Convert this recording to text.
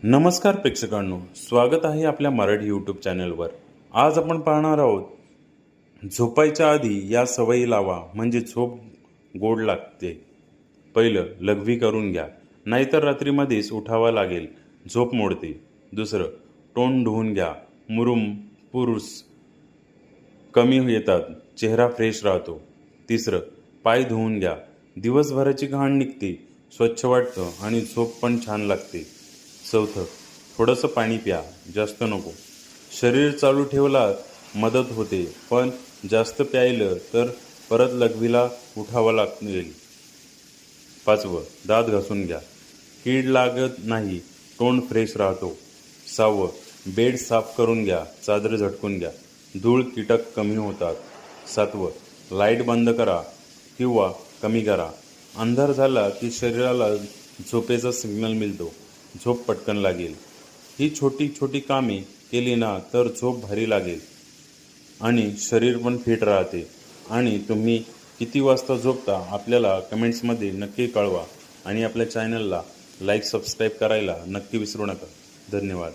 नमस्कार प्रेक्षकांनो, स्वागत आहे आपल्या मराठी यूट्यूब चॅनलवर। आज आपण पाहणार आहोत झोपायच्या आधी या सवयी लावा म्हणजे झोप गोड लागते। पहिलं, लघवी करून घ्या, नाहीतर रात्रीमध्येच उठावा लागेल, झोप मोडते। दुसरं, तोंड धुवून घ्या, मुरूम पुरुस कमी येतात, चेहरा फ्रेश राहतो। तिसरं, पाय धुवून घ्या, दिवसभराची घाण निघते, स्वच्छ वाटतं आणि झोप पण छान लागते। चौथं, थोडंसं पाणी प्या, जास्त नको। शरीर चालू ठेवला मदत होते, पण जास्त प्यायलं तर परत लघवीला उठावं लागेल। पाचवं, दात घासून घ्या, कीड लागत नाही, तोंड फ्रेश राहतो। सहावं, बेड साफ करून घ्या, चादर झटकून घ्या, धूळ कीटक कमी होतात। सातवं, लाईट बंद करा किंवा कमी करा, अंधार झाला की शरीराला झोपेचा सिग्नल मिळतो, झोप पटकन लागेल। ही छोटी छोटी कामे केली ना तर झोप भारी लागेल आणि शरीर पण फिट राहते। आणि तुम्ही किती वाजता झोपता आपल्याला कमेंट्समध्ये नक्की कळवा आणि आपल्या चॅनलला लाईक सबस्क्राईब करायला नक्की विसरू नका। धन्यवाद।